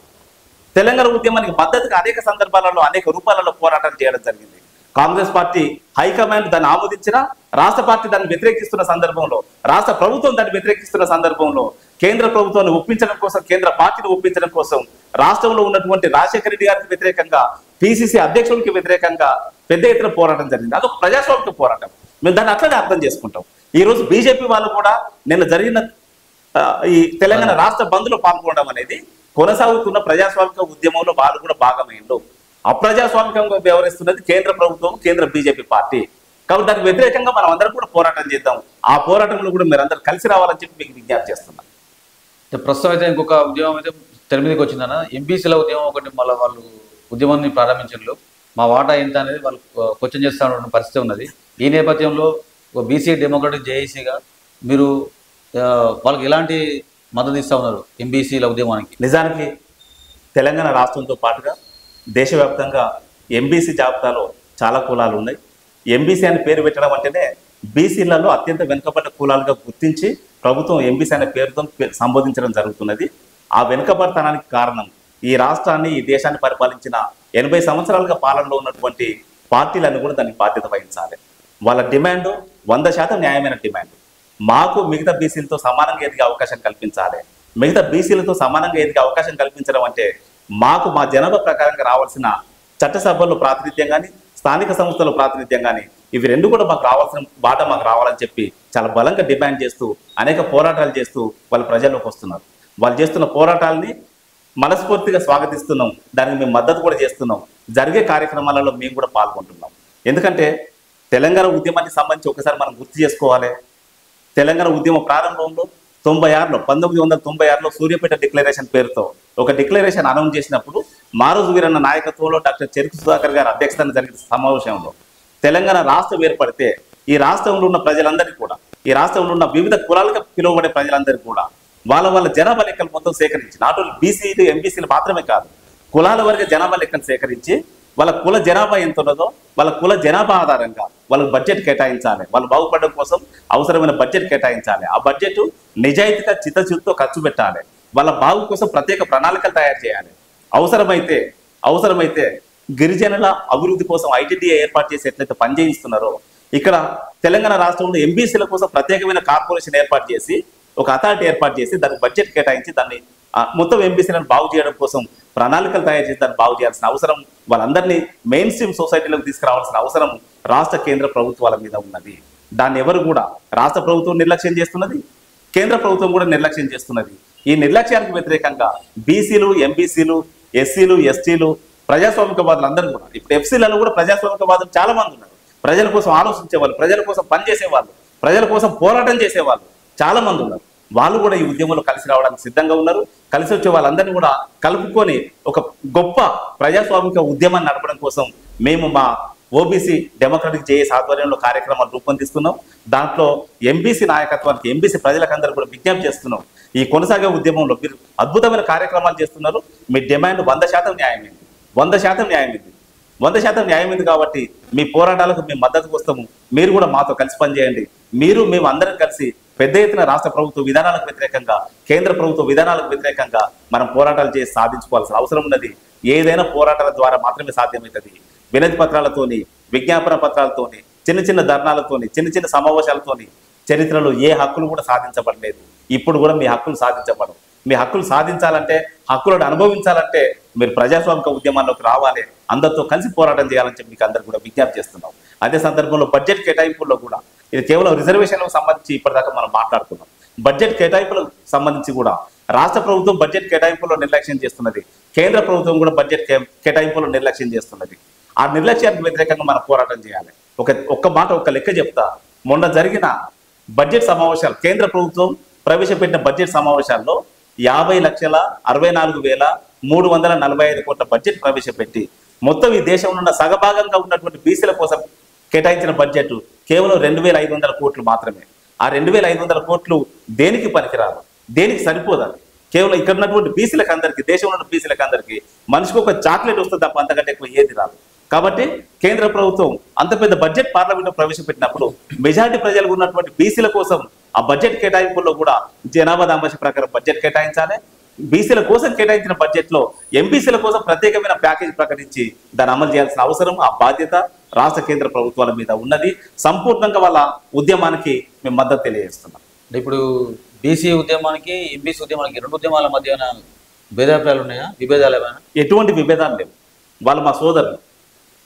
తెలంగాణ ఉద్యమానికి మద్దతుగా అనేక సందర్భాలలో, అనేక రూపాలలో పోరాటం చేయడం జరిగింది. కాంగ్రెస్ పార్టీ హైకమాండ్ దాన్ని ఆమోదించిన, రాష్ట్ర పార్టీ దాన్ని వ్యతిరేకిస్తున్న సందర్భంలో, రాష్ట్ర ప్రభుత్వం దాన్ని వ్యతిరేకిస్తున్న సందర్భంలో కేంద్ర ప్రభుత్వాన్ని ఒప్పించడం కోసం, కేంద్ర పార్టీని ఒప్పించడం కోసం రాష్ట్రంలో ఉన్నటువంటి రాజశేఖర రెడ్డి గారికి వ్యతిరేకంగా, పిసిసి అధ్యక్షుడికి వ్యతిరేకంగా పెద్ద ఎత్తున పోరాటం జరిగింది. అదొక ప్రజాస్వామిక పోరాటం. మేము దాన్ని అట్లనే అర్థం చేసుకుంటాం. ఈ రోజు బీజేపీ వాళ్ళు కూడా నిన్న జరిగిన ఈ తెలంగాణ రాష్ట్ర బంద్లో పాల్గొనడం అనేది కొనసాగుతున్న ప్రజాస్వామిక ఉద్యమంలో వాళ్ళు కూడా భాగమైండు. అప్రజాస్వామికంగా వ్యవహరిస్తున్నది కేంద్ర ప్రభుత్వం, కేంద్ర బీజేపీ పార్టీ. కాబట్టి దానికి వ్యతిరేకంగా మనం అందరం కూడా పోరాటం చేద్దాం. ఆ పోరాటంలో కూడా మీరు అందరూ కలిసి రావాలని చెప్పి మీకు విజ్ఞప్తి చేస్తున్నాం. ప్రస్తుతం అయితే ఇంకొక ఉద్యమం అయితే తెర మీదకి వచ్చిందన్న, ఎంబీసీల ఉద్యమం ఒకటి. మళ్ళీ వాళ్ళు ఉద్యమాన్ని ప్రారంభించారు. మా వాటా ఎంత అనేది వాళ్ళు క్వశ్చన్ చేస్తూ ఉన్న పరిస్థితి ఉన్నది. ఈ నేపథ్యంలో బీసీ డెమోక్రటిక్ జేఏసీగా మీరు వాళ్ళకి ఎలాంటి మద్దతు ఇస్తూ ఉన్నారు ఎంబీసీల ఉద్యమానికి? నిజానికి తెలంగాణ రాష్ట్రంతో పాటుగా దేశవ్యాప్తంగా ఎంబీసీ జాబితాలో చాలా కులాలు ఉన్నాయి. ఎంబీసీ అని పేరు పెట్టడం అంటేనే బీసీలలో అత్యంత వెనుకబడ్డ కులాలుగా గుర్తించి ప్రభుత్వం ఎంబీసీ అనే పేరుతో సంబోధించడం జరుగుతున్నది. ఆ వెనుకబడతనానికి కారణం ఈ రాష్ట్రాన్ని, ఈ దేశాన్ని పరిపాలించిన 80 సంవత్సరాలుగా పాలనలో ఉన్నటువంటి పార్టీలను కూడా దానికి బాధ్యత వహించాలి. వాళ్ళ డిమాండ్ 100% న్యాయమైన డిమాండ్. మాకు మిగతా బీసీలతో సమానంగా ఎదిగే అవకాశం కల్పించాలి. మిగతా బీసీలతో సమానంగా ఎదిగే అవకాశం కల్పించడం అంటే మాకు మా జనాభా ప్రకారంగా రావాల్సిన చట్టసభల్లో ప్రాతినిధ్యం కానీ, స్థానిక సంస్థల ప్రాతినిధ్యం కానీ, ఇవి రెండు కూడా మాకు రావాల్సిన బాట మాకు రావాలని చెప్పి చాలా బలంగా డిమాండ్ చేస్తూ అనేక పోరాటాలు చేస్తూ వాళ్ళు ప్రజల్లోకి వస్తున్నారు. వాళ్ళు చేస్తున్న పోరాటాలని మనస్ఫూర్తిగా స్వాగతిస్తున్నాం. దానికి మేము మద్దతు కూడా చేస్తున్నాం. జరిగే కార్యక్రమాలలో మేము కూడా పాల్గొంటున్నాం. ఎందుకంటే తెలంగాణ ఉద్యమానికి సంబంధించి ఒకసారి మనం గుర్తు చేసుకోవాలి. తెలంగాణ ఉద్యమ ప్రారంభంలో 1996లో సూర్యాపేట డిక్లరేషన్ పేరుతో ఒక డిక్లరేషన్ అనౌన్స్ చేసినప్పుడు మారోజు వీరన్న నాయకత్వంలో డాక్టర్ చెరుకు సుధాకర్ గారి అధ్యక్షతన జరిగిన సమావేశంలో తెలంగాణ రాష్ట్రం ఏర్పడితే ఈ రాష్ట్రంలో ఉన్న ప్రజలందరికీ కూడా, ఈ రాష్ట్రంలో ఉన్న వివిధ కులాలుగా పిలువబడే ప్రజలందరికీ కూడా వాళ్ళ జనాభా లెక్కలు మొత్తం సేకరించి, నాట్ ఓన్లీ బీసీలు ఎంబీసీలు మాత్రమే కాదు, కులాల వరకు జనాభా లెక్కలు సేకరించి వాళ్ళ కుల జనాభా ఎంత ఉన్నదో వాళ్ళ కుల జనాభా ఆధారంగా వాళ్ళకి బడ్జెట్ కేటాయించాలి. వాళ్ళు బాగుపడడం కోసం అవసరమైన బడ్జెట్ కేటాయించాలి. ఆ బడ్జెట్ నిజాయితీగా చిత్తశుద్ధితో ఖర్చు పెట్టాలి. వాళ్ళ బాగు కోసం ప్రత్యేక ప్రణాళికలు తయారు చేయాలి. అవసరమైతే గిరిజనుల అభివృద్ధి కోసం ఐటీడీఏ ఏర్పాటు చేసి ఎట్లయితే పనిచేయిస్తున్నారో ఇక్కడ తెలంగాణ రాష్ట్రంలో ఎంబీసీల కోసం ప్రత్యేకమైన కార్పొరేషన్ ఏర్పాటు చేసి, ఒక అథారిటీ ఏర్పాటు చేసి దానికి బడ్జెట్ కేటాయించి దాన్ని మొత్తం ఎంబీసీలను బాగు చేయడం కోసం ప్రణాళికలు తయారు చేసి దాన్ని బాగు చేయాల్సిన అవసరం, వాళ్ళందరినీ మెయిన్ స్ట్రీమ్ సొసైటీలోకి తీసుకురావాల్సిన అవసరం రాష్ట్ర కేంద్ర ప్రభుత్వాల మీద ఉన్నది. దాన్ని ఎవరు కూడా, రాష్ట్ర ప్రభుత్వం నిర్లక్ష్యం చేస్తున్నది, కేంద్ర ప్రభుత్వం కూడా నిర్లక్ష్యం చేస్తున్నది. ఈ నిర్లక్ష్యానికి వ్యతిరేకంగా బీసీలు, ఎంబీసీలు, ఎస్సీలు, ఎస్టీలు, ప్రజాస్వామికవాదులు అందరూ కూడా, ఇప్పుడు ఎఫ్సీలలో కూడా ప్రజాస్వామికవాదులు చాలా మంది ఉన్నారు. ప్రజల కోసం ఆలోచించేవాళ్ళు, ప్రజల కోసం పనిచేసేవాళ్ళు, ప్రజల కోసం పోరాటం చేసేవాళ్ళు చాలా మంది ఉన్నారు. వాళ్ళు కూడా ఈ ఉద్యమంలో కలిసి రావడానికి సిద్ధంగా ఉన్నారు. కలిసి వచ్చే వాళ్ళందరినీ కూడా కలుపుకొని ఒక గొప్ప ప్రజాస్వామిక ఉద్యమాన్ని నడపడం కోసం మేము మా ఓబీసీ డెమోక్రటిక్ జేఏసీ ఆధ్వర్యంలో కార్యక్రమాలు రూపొందిస్తున్నాం. దాంట్లో ఎంబీసీ నాయకత్వానికి, ఎంబీసీ ప్రజలకందరూ కూడా విజ్ఞప్తి చేస్తున్నాం. ఈ కొనసాగే ఉద్యమంలో మీరు అద్భుతమైన కార్యక్రమాలు చేస్తున్నారు. మీ డిమాండ్ 100% న్యాయమైంది. 100% న్యాయమైంది. 100% న్యాయమైంది కాబట్టి మీ పోరాటాలకు మేము మద్దతు వస్తాము. మీరు కూడా మాతో కలిసి పనిచేయండి. మేము అందరం కలిసి పెద్ద ఎత్తున రాష్ట్ర ప్రభుత్వ విధానాలకు వ్యతిరేకంగా, కేంద్ర ప్రభుత్వ విధానాలకు వ్యతిరేకంగా మనం పోరాటాలు చేసి సాధించుకోవాల్సిన అవసరం ఉన్నది. ఏదైనా పోరాటాల ద్వారా మాత్రమే సాధ్యమవుతుంది. వినతి పత్రాలతోని, విజ్ఞాపన పత్రాలతోని, చిన్న ధర్నాలతోని, చిన్న సమావేశాలతోని చరిత్రలో ఏ హక్కులు కూడా సాధించబడలేదు. ఇప్పుడు కూడా మీ హక్కులు సాధించబడవు. మీ హక్కులు సాధించాలంటే, హక్కులను అనుభవించాలంటే మీరు ప్రజాస్వామిక ఉద్యమాల్లోకి రావాలి. అందరితో కలిసి పోరాటం చేయాలని చెప్పి మీకు అందరు కూడా విజ్ఞప్తి చేస్తున్నాం. అదే సందర్భంలో బడ్జెట్ కేటాయింపుల్లో కూడా, ఇది కేవలం రిజర్వేషన్లకు సంబంధించి ఇప్పటిదాకా మనం మాట్లాడుకున్నాం. బడ్జెట్ కేటాయింపులకు సంబంధించి కూడా రాష్ట్ర ప్రభుత్వం బడ్జెట్ కేటాయింపుల్లో నిర్లక్ష్యం చేస్తున్నది. కేంద్ర ప్రభుత్వం కూడా బడ్జెట్ కేటాయింపుల్లో నిర్లక్ష్యం చేస్తున్నది. ఆ నిర్లక్ష్యానికి వ్యతిరేకంగా మనం పోరాటం చేయాలి. ఒక్క లెక్క చెప్తా. మొన్న జరిగిన బడ్జెట్ సమావేశాలు, కేంద్ర ప్రభుత్వం ప్రవేశపెట్టిన బడ్జెట్ సమావేశాల్లో 50,64,345 కోట్ల బడ్జెట్ ప్రవేశపెట్టి మొత్తం ఈ దేశంలో ఉన్న సగభాగంగా ఉన్నటువంటి బీసీల కోసం కేటాయించిన బడ్జెట్ కేవలం 2,500 కోట్లు మాత్రమే. ఆ 2,500 కోట్లు దేనికి పనికిరాదు, దేనికి సరిపోదాలి. కేవలం ఇక్కడ ఉన్నటువంటి బీసీలకు అందరికీ, దేశంలో ఉన్న బీసీలకు అందరికీ మనిషికి ఒక చాక్లెట్ వస్తుంది తప్ప అంతకంటే ఎక్కువ ఏది రాదు. కాబట్టి కేంద్ర ప్రభుత్వం అంత పెద్ద బడ్జెట్ పార్లమెంట్లో ప్రవేశపెట్టినప్పుడు మెజారిటీ ప్రజలకు ఉన్నటువంటి బీసీల కోసం ఆ బడ్జెట్ కేటాయింపుల్లో కూడా జనాభా దామాష ప్రకారం బడ్జెట్ కేటాయించాలి. బీసీల కోసం కేటాయించిన బడ్జెట్లో ఎంబీసీల కోసం ప్రత్యేకమైన ప్యాకేజ్ ప్రకటించి దాన్ని అమలు చేయాల్సిన అవసరం, ఆ బాధ్యత రాష్ట్ర కేంద్ర ప్రభుత్వాల మీద ఉన్నది. సంపూర్ణంగా వాళ్ళ ఉద్యమానికి మేము మద్దతు తెలియజేస్తున్నాం. ఇప్పుడు బీసీ ఉద్యమానికి ఎంబీసీ ఉద్యమానికి రెండు ఉద్యమాల మధ్య భేదాభిప్రాయాలు ఉన్నాయా, విభేదాలు ఏమైనా? ఎటువంటి విభేదాలు లేవు. వాళ్ళు మా సోదరులు.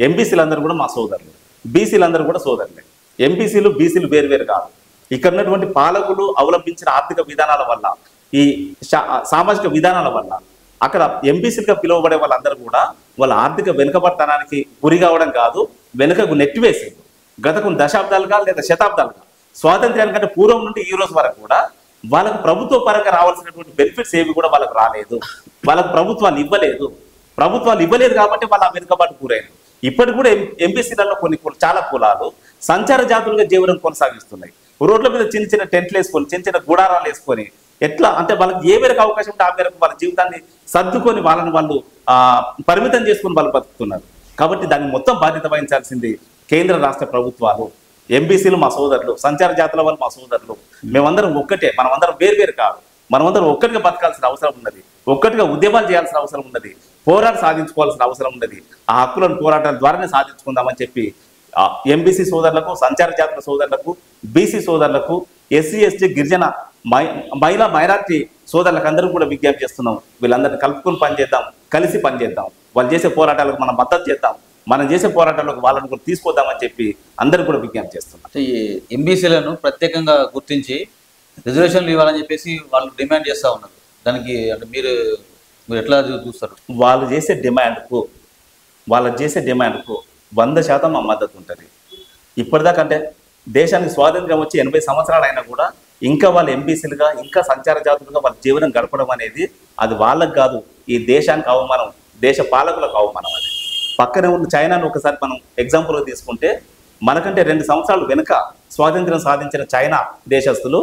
ఎంబీసీలందరూ కూడా మా సోదరులు, బీసీలందరూ కూడా సోదరులే. ఎంబీసీలు బీసీలు వేరు కాదు. ఇక్కడ ఉన్నటువంటి పాలకులు అవలంబించిన ఆర్థిక విధానాల వల్ల, ఈ సామాజిక విధానాల వల్ల అక్కడ ఎంబీసీలుగా పిలువబడే వాళ్ళందరూ కూడా వాళ్ళ ఆర్థిక వెనుకబడతనానికి గురి కావడం కాదు, వెనుకకు నెట్టివేసింది. గత కొన్ని దశాబ్దాలుగా లేదా శతాబ్దాలుగా స్వాతంత్ర్యానికంటే పూర్వం నుండి ఈ రోజు వరకు కూడా వాళ్ళకు ప్రభుత్వ పరంగా రావాల్సినటువంటి బెనిఫిట్స్ ఏవి కూడా వాళ్ళకు రాలేదు. వాళ్ళకు ప్రభుత్వాలు ఇవ్వలేదు కాబట్టి వాళ్ళ వెనుకబాటు గురైంది. ఇప్పటికి కూడా ఎంబీసీలలో చాలా కులాలు సంచార జాతులుగా జీవనం కొనసాగిస్తున్నాయి. రోడ్ల మీద చిన్న చిన్న టెంట్లు వేసుకొని, చిన్న చిన్న గుడారాలు వేసుకొని, ఎట్లా అంటే వాళ్ళకి ఏ మేరకు అవకాశం ఉంటే ఆ మేరకు వాళ్ళ జీవితాన్ని సర్దుకొని వాళ్ళని వాళ్ళు పరిమితం చేసుకొని వాళ్ళు బతుకుతున్నారు. కాబట్టి దాన్ని మొత్తం బాధ్యత వహించాల్సింది కేంద్ర రాష్ట్ర ప్రభుత్వాలు. ఎంబీసీలు మా సోదరులు, సంచార జాతుల వాళ్ళు మా సోదరులు. మేమందరం ఒక్కటే, మనమందరం వేరు కాదు. మనమందరం ఒక్కటిగా బతకాల్సిన అవసరం ఉన్నది, ఒక్కటిగా ఉద్యమాలు చేయాల్సిన అవసరం ఉన్నది, పోరాటం సాధించుకోవాల్సిన అవసరం ఉన్నది. ఆ హక్కులను పోరాటాల ద్వారానే సాధించుకుందామని చెప్పి ఎంబీసీ సోదరులకు, సంచార జాతుల సోదరులకు, బీసీ సోదరులకు, ఎస్సీ ఎస్టీ గిరిజన మహిళా మైనార్టీ సోదరులకు అందరూ కూడా విజ్ఞప్తి చేస్తున్నాం. వీళ్ళందరినీ కలుపుకొని పనిచేద్దాం, కలిసి పనిచేద్దాం. వాళ్ళు చేసే పోరాటాలకు మనం మద్దతు చేద్దాం, మనం చేసే పోరాటాలకు వాళ్ళని కూడా తీసుకొద్దామని చెప్పి అందరూ కూడా విజ్ఞప్తి చేస్తున్నాం. ఈ ఎంబీసీలను ప్రత్యేకంగా గుర్తించి రిజర్వేషన్లు ఇవ్వాలని చెప్పేసి వాళ్ళు డిమాండ్ చేస్తూ ఉన్నారు. దానికి అంటే మీరు ఎట్లా చూస్తారు? వాళ్ళు చేసే డిమాండ్కు 100% మా మద్దతు ఉంటుంది. ఇప్పటిదాకా అంటే దేశానికి స్వాతంత్ర్యం వచ్చి 80 సంవత్సరాలు అయినా కూడా ఇంకా వాళ్ళు ఎంబీసీలుగా, ఇంకా సంచార జాతులుగా వాళ్ళ జీవనం గడపడం అనేది అది వాళ్ళకు కాదు, ఈ దేశానికి అవమానం, దేశ పాలకులకు అవమానం. అది పక్కనే ఉన్న చైనాను ఒకసారి మనం ఎగ్జాంపుల్గా తీసుకుంటే, మనకంటే 2 సంవత్సరాలు వెనుక స్వాతంత్ర్యం సాధించిన చైనా దేశస్తులు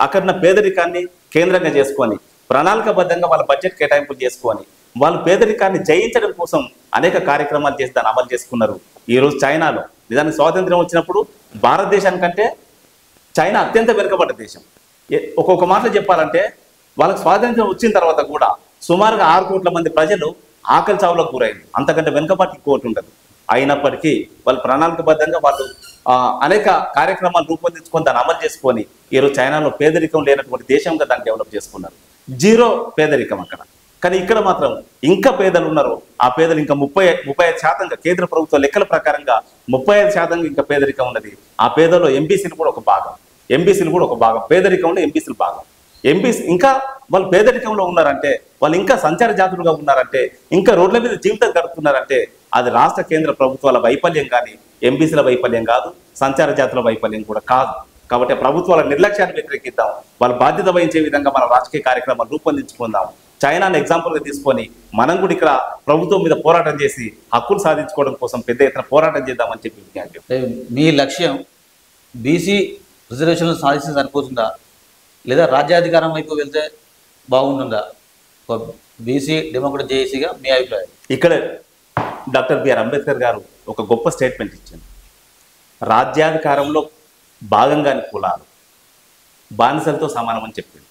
అక్కడున్న పేదరికాన్ని కేంద్రంగా చేసుకొని ప్రణాళికబద్ధంగా వాళ్ళ బడ్జెట్ కేటాయింపులు చేసుకొని వాళ్ళు పేదరికాన్ని జయించడం కోసం అనేక కార్యక్రమాలు చేసి దాన్ని అమలు చేసుకున్నారు. ఈరోజు చైనాలో నిజానికి స్వాతంత్ర్యం వచ్చినప్పుడు భారతదేశానికంటే చైనా అత్యంత వెనుకబడ్డ దేశం. ఒక్కొక్క మాటలు చెప్పాలంటే వాళ్ళకి స్వాతంత్ర్యం వచ్చిన తర్వాత కూడా సుమారుగా 6 కోట్ల మంది ప్రజలు ఆకలి చావులకు గురైంది. అంతకంటే వెనుకబాటు కోటి ఉండదు. అయినప్పటికీ వాళ్ళు ప్రణాళికబద్ధంగా వాళ్ళు అనేక కార్యక్రమాలు రూపొందించుకొని దాన్ని అమలు చేసుకొని ఈరోజు చైనాలో పేదరికం లేనటువంటి దేశంగా దాన్ని డెవలప్ చేసుకున్నారు. 0 పేదరికం అక్కడ. కానీ ఇక్కడ మాత్రం ఇంకా పేదలు ఉన్నారు. ఆ పేదలు ఇంకా 35% కేంద్ర ప్రభుత్వ లెక్కల ప్రకారంగా 35% ఇంకా పేదరికం ఉన్నది. ఆ పేదలో ఎంబీసీలు కూడా ఒక భాగం. పేదరికంలో ఎంబీసీలు భాగం. ఎంబీసీ ఇంకా వాళ్ళు పేదరికంలో ఉన్నారంటే, వాళ్ళు ఇంకా సంచార జాతులుగా ఉన్నారంటే, ఇంకా రోడ్ల మీద జీవితం గడుపుతున్నారంటే అది రాష్ట్ర కేంద్ర ప్రభుత్వాల వైఫల్యం కానీ ఎంబీసీల వైఫల్యం కాదు, సంచార జాతుల వైఫల్యం కూడా కాదు. కాబట్టి ప్రభుత్వాల నిర్లక్ష్యాన్ని వ్యతిరేకిద్దాం, వాళ్ళ బాధ్యత వహించే విధంగా మన రాజకీయ కార్యక్రమాలు రూపొందించుకుందాం. చైనాను ఎగ్జాంపుల్గా తీసుకొని మనం కూడా ఇక్కడ ప్రభుత్వం మీద పోరాటం చేసి హక్కులు సాధించుకోవడం కోసం పెద్ద ఎత్తున పోరాటం చేద్దామని చెప్పి విజ్ఞప్తి. మీ లక్ష్యం బీసీ రిజర్వేషన్లు సాధిస్తే సరిపోతుందా, లేదా రాజ్యాధికారం వైపు వెళ్తే బాగుంటుందా? బీసీ డెమోక్రటిక్ జేఏసీగా మీ అభిప్రాయం? ఇక్కడ డాక్టర్ బిఆర్ అంబేద్కర్ గారు ఒక గొప్ప స్టేట్మెంట్ ఇచ్చింది. రాజ్యాధికారంలో భాగం కాని కులాలు బానిసలతో సమానమని చెప్పింది.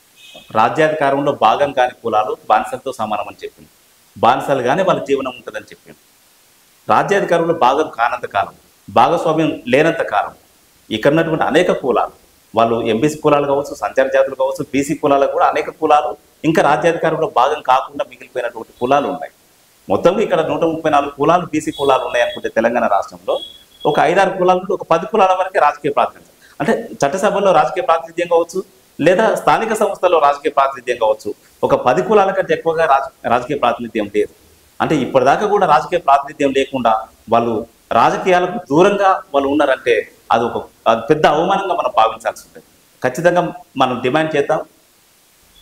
రాజ్యాధికారంలో భాగం కాని కులాలు బానిసలతో సమానమని చెప్పింది. బానిసలుగానే వాళ్ళ జీవనం ఉంటుందని చెప్పింది. రాజ్యాధికారంలో భాగం కానంత కాలం, భాగస్వామ్యం లేనంత కాలం ఇక్కడ ఉన్నటువంటి అనేక కులాలు, వాళ్ళు ఎంబీసీ కులాలు కావచ్చు, సంచార జాతులు కావచ్చు, బీసీ కులాలు కూడా అనేక కులాలు ఇంకా రాజ్యాధికారంలో భాగం కాకుండా మిగిలిపోయినటువంటి కులాలు ఉన్నాయి. మొత్తంగా ఇక్కడ 134 కులాలు బీసీ కులాలు ఉన్నాయనుకుంటే తెలంగాణ రాష్ట్రంలో ఒక 5-6 కులాల నుండి ఒక 10 కులాల వరకే రాజకీయ ప్రాతినిధ్యం, అంటే చట్టసభల్లో రాజకీయ ప్రాతినిధ్యం కావచ్చు, లేదా స్థానిక సంస్థల్లో రాజకీయ ప్రాతినిధ్యం కావచ్చు. ఒక 10 కులాల కంటే ఎక్కువగా రాజకీయ ప్రాతినిధ్యం లేదు. అంటే ఇప్పటిదాకా కూడా రాజకీయ ప్రాతినిధ్యం లేకుండా వాళ్ళు రాజకీయాలకు దూరంగా వాళ్ళు ఉన్నారంటే అది పెద్ద అవమానంగా మనం భావించాల్సి ఉంటుంది. ఖచ్చితంగా మనం డిమాండ్ చేద్దాం.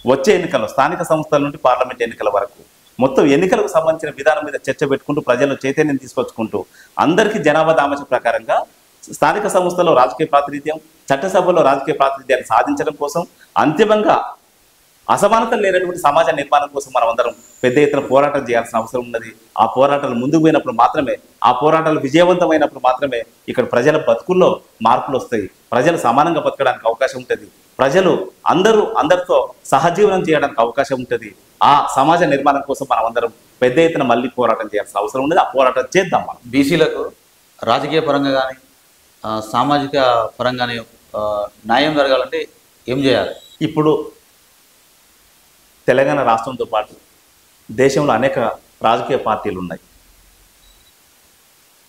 వచ్చే ఎన్నికల్లో స్థానిక సంస్థల నుండి పార్లమెంట్ ఎన్నికల వరకు మొత్తం ఎన్నికలకు సంబంధించిన విధానం మీద చర్చ పెట్టుకుంటూ ప్రజల్లో చైతన్యం తీసుకొచ్చుకుంటూ అందరికీ జనాభా దామాష ప్రకారంగా స్థానిక సంస్థల్లో రాజకీయ ప్రాతినిధ్యం, చట్టసభలో రాజకీయ ప్రాతినిధ్యాన్ని సాధించడం కోసం అంతిమంగా అసమానతలు లేనటువంటి సమాజ నిర్మాణం కోసం మనం అందరం పెద్ద ఎత్తున పోరాటం చేయాల్సిన అవసరం ఉన్నది. ఆ పోరాటాలు ముందుకు పోయినప్పుడు మాత్రమే, ఆ పోరాటాలు విజయవంతమైనప్పుడు మాత్రమే ఇక్కడ ప్రజల బతుకుల్లో మార్పులు వస్తాయి. ప్రజలు సమానంగా బతకడానికి అవకాశం ఉంటుంది. ప్రజలు అందరితో సహజీవనం చేయడానికి అవకాశం ఉంటుంది. ఆ సమాజ నిర్మాణం కోసం మనం అందరం పెద్ద ఎత్తున మళ్ళీ పోరాటం చేయాల్సిన అవసరం ఉన్నది. ఆ పోరాటం చేద్దాం. మనం బీసీలకు రాజకీయ పరంగా కానీ సామాజిక పరంగానే న్యాయం జరగాలంటే ఏం చేయాలి? ఇప్పుడు తెలంగాణ రాష్ట్రంతో పాటు దేశంలో అనేక రాజకీయ పార్టీలు ఉన్నాయి.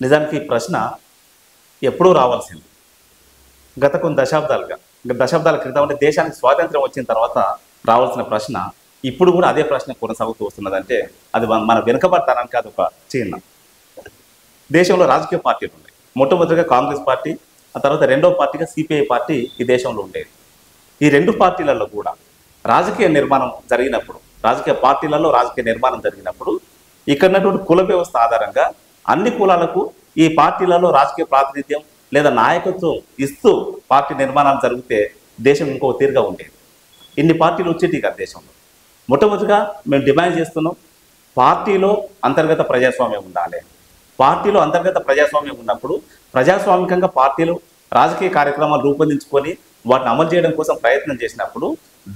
నిజానికి ఈ ప్రశ్న ఎప్పుడూ రావాల్సింది. గత కొన్ని దశాబ్దాల క్రితం అంటే దేశానికి స్వాతంత్రం వచ్చిన తర్వాత రావాల్సిన ప్రశ్న ఇప్పుడు కూడా అదే ప్రశ్న కొనసాగుతూ వస్తున్నదంటే అది మన వెనుకబడతానికి అది ఒక చిహ్నం. దేశంలో రాజకీయ పార్టీలు ఉన్నాయి. మొట్టమొదటిగా కాంగ్రెస్ పార్టీ, ఆ తర్వాత రెండవ పార్టీగా సిపిఐ పార్టీ ఈ దేశంలో ఉండేది. ఈ రెండు పార్టీలలో కూడా రాజకీయ నిర్మాణం జరిగినప్పుడు, రాజకీయ పార్టీలలో రాజకీయ నిర్మాణం జరిగినప్పుడు ఇక్కడ ఉన్నటువంటి కుల వ్యవస్థ ఆధారంగా అన్ని కులాలకు ఈ పార్టీలలో రాజకీయ ప్రాతినిధ్యం లేదా నాయకత్వం ఇస్తూ పార్టీ నిర్మాణాలు జరిగితే దేశం ఇంకో తీరుగా ఉండేది. ఇన్ని పార్టీలు వచ్చేటి కాదు దేశంలో. మొట్టమొదటిగా మేము డిమాండ్ చేస్తున్నాం, పార్టీలో అంతర్గత ప్రజాస్వామ్యం ఉండాలి. పార్టీలో అంతర్గత ప్రజాస్వామ్యం ఉన్నప్పుడు ప్రజాస్వామికంగా పార్టీలు రాజకీయ కార్యక్రమాలు రూపొందించుకొని వాటిని అమలు చేయడం కోసం ప్రయత్నం చేసినప్పుడు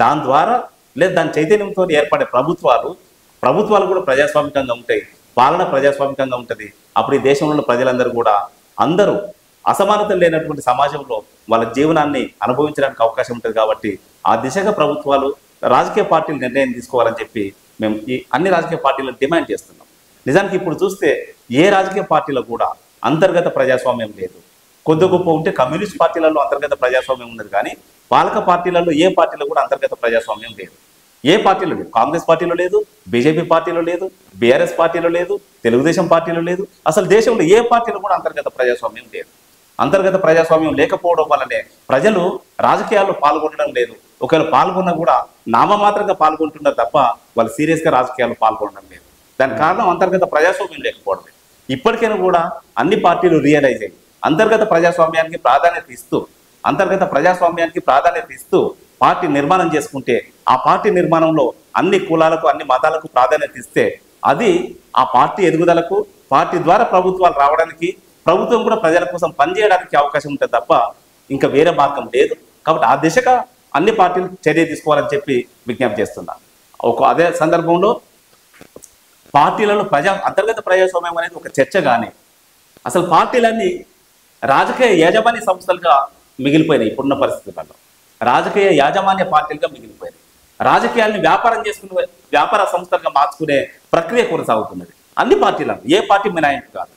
దాని ద్వారా లేదా దాని చైతన్యంతో ఏర్పడే ప్రభుత్వాలు కూడా ప్రజాస్వామికంగా ఉంటాయి, పాలన ప్రజాస్వామికంగా ఉంటుంది. అప్పుడు ఈ దేశంలో ఉన్న ప్రజలందరూ కూడా అందరూ అసమానతలు లేనటువంటి సమాజంలో వాళ్ళ జీవనాన్ని అనుభవించడానికి అవకాశం ఉంటుంది. కాబట్టి ఆ దిశగా ప్రభుత్వాలు రాజకీయ పార్టీలు నిర్ణయం తీసుకోవాలని చెప్పి మేము ఈ అన్ని రాజకీయ పార్టీలను డిమాండ్ చేస్తున్నాం. నిజానికి ఇప్పుడు చూస్తే ఏ రాజకీయ పార్టీలో కూడా అంతర్గత ప్రజాస్వామ్యం లేదు. కొద్ది గొప్ప ఉంటే కమ్యూనిస్ట్ పార్టీలలో అంతర్గత ప్రజాస్వామ్యం ఉన్నది, కానీ పాలక పార్టీలలో ఏ పార్టీలో కూడా అంతర్గత ప్రజాస్వామ్యం లేదు. ఏ పార్టీలో లేదు. కాంగ్రెస్ పార్టీలో లేదు, బీజేపీ పార్టీలో లేదు, బీఆర్ఎస్ పార్టీలో లేదు, తెలుగుదేశం పార్టీలో లేదు. అసలు దేశంలో ఏ పార్టీలో కూడా అంతర్గత ప్రజాస్వామ్యం లేదు. అంతర్గత ప్రజాస్వామ్యం లేకపోవడం వల్లనే ప్రజలు రాజకీయాల్లో పాల్గొనడం లేదు. ఒకవేళ పాల్గొన్నా కూడా నామమాత్రంగా పాల్గొంటున్నారు తప్ప వాళ్ళు సీరియస్గా రాజకీయాల్లో పాల్గొనడం లేదు. దానికి కారణం అంతర్గత ప్రజాస్వామ్యం లేకపోవడమే. ఇప్పటికైనా కూడా అన్ని పార్టీలు రియలైజ్ అయ్యి అంతర్గత ప్రజాస్వామ్యానికి ప్రాధాన్యత ఇస్తూ పార్టీ నిర్మాణం చేసుకుంటే, ఆ పార్టీ నిర్మాణంలో అన్ని కులాలకు అన్ని మతాలకు ప్రాధాన్యత ఇస్తే అది ఆ పార్టీ ఎదుగుదలకు, పార్టీ ద్వారా ప్రభుత్వాలు రావడానికి, ప్రభుత్వం కూడా ప్రజల కోసం పనిచేయడానికి అవకాశం ఉంటుంది తప్ప ఇంకా వేరే మార్గం లేదు. కాబట్టి ఆ దిశగా అన్ని పార్టీలు చర్య తీసుకోవాలని చెప్పి విజ్ఞప్తి చేస్తున్నాను. అదే సందర్భంలో పార్టీలలో అంతర్గత ప్రజాస్వామ్యం అనేది ఒక చర్చ, కానీ అసలు పార్టీలన్నీ రాజకీయ యాజమాన్య సంస్థలుగా మిగిలిపోయినాయి. ఇప్పుడున్న పరిస్థితులలో రాజకీయ యాజమాన్య పార్టీలుగా మిగిలిపోయినాయి. రాజకీయాల్ని వ్యాపార సంస్థలుగా మార్చుకునే ప్రక్రియ కొనసాగుతున్నది అన్ని పార్టీలను. ఏ పార్టీ మినహాయింపు కాదు.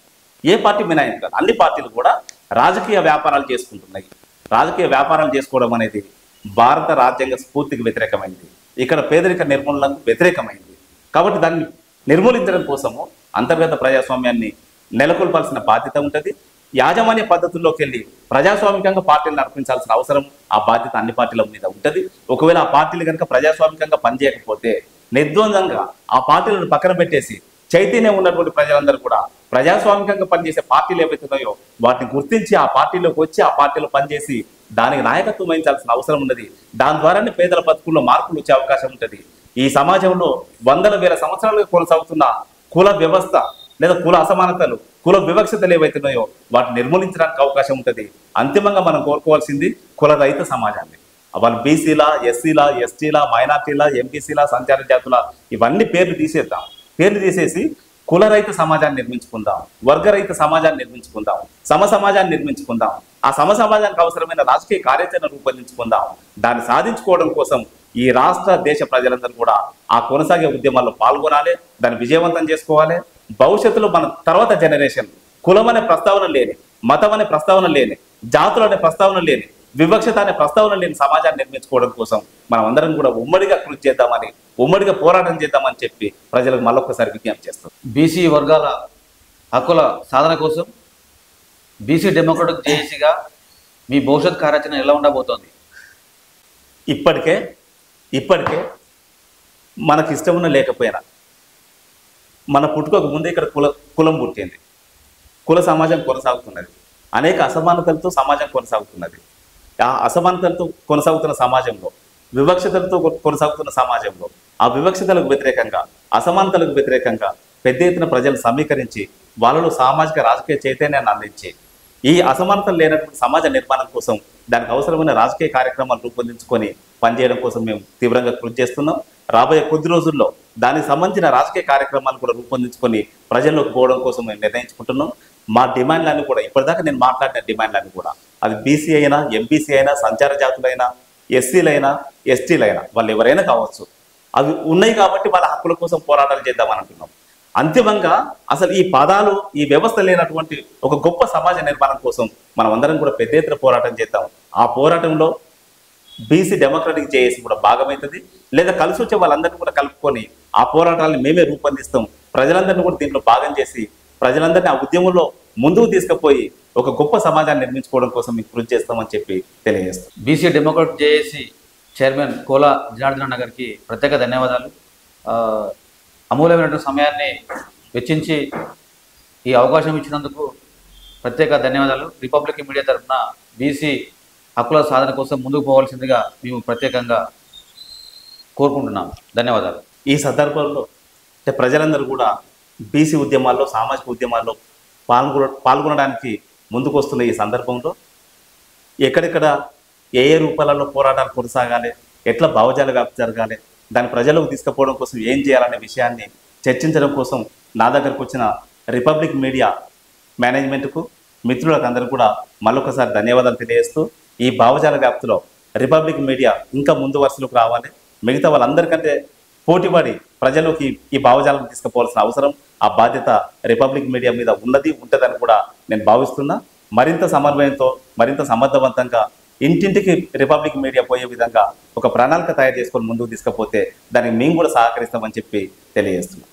అన్ని పార్టీలు కూడా రాజకీయ వ్యాపారాలు చేసుకుంటున్నాయి. రాజకీయ వ్యాపారాలు చేసుకోవడం అనేది భారత రాజ్యాంగ స్ఫూర్తికి వ్యతిరేకమైంది. ఇక్కడ పేదరిక నిర్మూలనకు వ్యతిరేకమైంది. కాబట్టి దాన్ని నిర్మూలించడం కోసము అంతర్గత ప్రజాస్వామ్యాన్ని నెలకొల్పాల్సిన బాధ్యత ఉంటుంది. యాజమాన్య పద్ధతుల్లోకి వెళ్ళి ప్రజాస్వామికంగా పార్టీలు నడిపించాల్సిన అవసరం, ఆ బాధ్యత అన్ని పార్టీల మీద ఉంటుంది. ఒకవేళ ఆ పార్టీలు కనుక ప్రజాస్వామికంగా పనిచేయకపోతే నిర్ద్వందంగా ఆ పార్టీలను పక్కన పెట్టేసి చైతన్యం ఉన్నటువంటి ప్రజలందరూ కూడా ప్రజాస్వామికంగా పనిచేసే పార్టీలు ఏవైతున్నాయో వాటిని గుర్తించి ఆ పార్టీలోకి వచ్చి ఆ పార్టీలో పనిచేసి దానికి నాయకత్వం వహించాల్సిన అవసరం ఉన్నది. దాని ద్వారానే పేదల బతుకుల్లో మార్పులు వచ్చే అవకాశం ఉంటుంది. ఈ సమాజంలో వందల వేల సంవత్సరాలుగా కొనసాగుతున్న కుల వ్యవస్థ లేదా కుల అసమానతలు, కుల వివక్షతలు ఏవైతున్నాయో వాటిని నిర్మూలించడానికి అవకాశం ఉంటుంది. అంతిమంగా మనం కోరుకోవాల్సింది కుల రహిత సమాజాన్ని. వాళ్ళు బీసీలా, ఎస్సీలా, ఎస్టీలా, మైనార్టీలా, ఎంపీసీలా, సంచార జాతుల ఇవన్నీ పేర్లు తీసేద్దాం. పేర్లు తీసేసి కులరహిత సమాజాన్ని నిర్మించుకుందాం, వర్గరహిత సమాజాన్ని నిర్మించుకుందాం, సమాజాన్ని నిర్మించుకుందాం. ఆ సమాజానికి అవసరమైన రాజకీయ కార్యాచరణ రూపొందించుకుందాం. దాన్ని సాధించుకోవడం కోసం ఈ రాష్ట్ర దేశ ప్రజలందరూ కూడా ఆ కొనసాగే ఉద్యమాల్లో పాల్గొనాలి, దాన్ని విజయవంతం చేసుకోవాలి. భవిష్యత్తులో మన తర్వాత జనరేషన్ కులం అనే ప్రస్తావన లేని, మతం అనే ప్రస్తావన లేని, జాతులు అనే ప్రస్తావన లేని, వివక్షత అనే ప్రస్తావన లేని సమాజాన్ని నిర్మించుకోవడం కోసం మనం అందరం కూడా ఉమ్మడిగా కృషి చేద్దామని, ఉమ్మడిగా పోరాటం చేద్దామని చెప్పి ప్రజలకు మళ్ళొక్కసారి విజ్ఞప్తి చేస్తాం. బీసీ వర్గాల హక్కుల సాధన కోసం బీసీ డెమోక్రటిక్ జేఏసీగా మీ భవిష్యత్ కార్యాచరణ ఎలా ఉండబోతోంది? ఇప్పటికే మనకి ఇష్టం ఉన్న లేకపోయినా మన పుట్టుకకు ముందే ఇక్కడ కులం పుట్టింది. కుల సమాజం కొనసాగుతున్నది. అనేక అసమానతలతో సమాజం కొనసాగుతున్నది. ఆ అసమానతలతో కొనసాగుతున్న సమాజంలో వివక్షతలతో కొనసాగుతున్న సమాజంలో ఆ వివక్షతలకు వ్యతిరేకంగా, అసమానతలకు వ్యతిరేకంగా పెద్ద ఎత్తున ప్రజలు సమీకరించి వాళ్ళలో సామాజిక రాజకీయ చైతన్యాన్ని అందించి ఈ అసమానతలు లేనటువంటి సమాజ నిర్మాణం కోసం దానికి అవసరమైన రాజకీయ కార్యక్రమాలు రూపొందించుకొని పనిచేయడం కోసం మేము తీవ్రంగా కృషి చేస్తున్నాం. రాబోయే కొద్ది రోజుల్లో దానికి సంబంధించిన రాజకీయ కార్యక్రమాలు కూడా రూపొందించుకొని ప్రజల్లోకి పోవడం కోసం మేము నిర్ణయించుకుంటున్నాం. మా డిమాండ్లన్నీ కూడా ఇప్పటిదాకా నేను మాట్లాడిన డిమాండ్లన్నీ కూడా అది బీసీ అయినా, ఎంబీసీ అయినా, సంచార జాతులైనా, ఎస్సీలైనా, ఎస్టీలైనా, వాళ్ళు ఎవరైనా కావచ్చు, అవి ఉన్నాయి కాబట్టి వాళ్ళ హక్కుల కోసం పోరాటాలు చేద్దామని అంటున్నాం. అంతిమంగా అసలు ఈ పదాలు, ఈ వ్యవస్థ లేనటువంటి ఒక గొప్ప సమాజ నిర్మాణం కోసం మనం అందరం కూడా పెద్ద ఎత్తున పోరాటం చేద్దాం. ఆ పోరాటంలో బీసీ డెమోక్రటిక్ జేఏసీ కూడా భాగమవుతుంది. లేదా కలిసి వచ్చే వాళ్ళందరినీ కూడా కలుపుకొని ఆ పోరాటాలను మేమే రూపొందిస్తాం. ప్రజలందరినీ కూడా దీంట్లో భాగం చేసి ప్రజలందరినీ ఆ ఉద్యమంలో ముందుకు తీసుకుపోయి ఒక గొప్ప సమాజాన్ని నిర్మించుకోవడం కోసం మీకు కృషి చేస్తామని చెప్పి తెలియజేస్తాం. BC democratic JAC chairman Kola Janardhan అన్న గారికి ప్రత్యేక ధన్యవాదాలు. అమూల్యమైనటువంటి సమయాన్ని వెచ్చించి ఈ అవకాశం ఇచ్చినందుకు ప్రత్యేక ధన్యవాదాలు. రిపబ్లిక్ మీడియా తరఫున బీసీ హక్కుల సాధన కోసం ముందుకు పోవాల్సిందిగా మేము ప్రత్యేకంగా కోరుకుంటున్నాం. ధన్యవాదాలు. ఈ సందర్భంలో ప్రజలందరూ కూడా బీసీ ఉద్యమాల్లో, సామాజిక ఉద్యమాల్లో పాల్గొనడానికి ముందుకు వస్తున్న ఈ సందర్భంలో ఎక్కడెక్కడ ఏ ఏ రూపాలలో పోరాటాలు కొనసాగాలి, ఎట్లా భావజాల వ్యాప్తి జరగాలి, దాన్ని ప్రజలకు తీసుకుపోవడం కోసం ఏం చేయాలనే విషయాన్ని చర్చించడం కోసం నా దగ్గరకు వచ్చిన రిపబ్లిక్ మీడియా మేనేజ్మెంట్కు, మిత్రులకు అందరూ కూడా మళ్ళొకసారి ధన్యవాదాలు తెలియజేస్తూ, ఈ భావజాల వ్యాప్తిలో రిపబ్లిక్ మీడియా ఇంకా ముందు వరుసలోకి రావాలి. మిగతా వాళ్ళందరికంటే పోటీపడి ప్రజల్లోకి ఈ భావజాలను తీసుకుపోవాల్సిన అవసరం, ఆ బాధ్యత రిపబ్లిక్ మీడియా మీద ఉంటుందని కూడా నేను భావిస్తున్నా. మరింత సమన్వయంతో, మరింత సమర్థవంతంగా ఇంటింటికి రిపబ్లిక్ మీడియా పోయే విధంగా ఒక ప్రణాళిక తయారు చేసుకొని ముందుకు తీసుకపోతే దానికి మేము కూడా సహకరిస్తామని చెప్పి తెలియజేస్తున్నాం.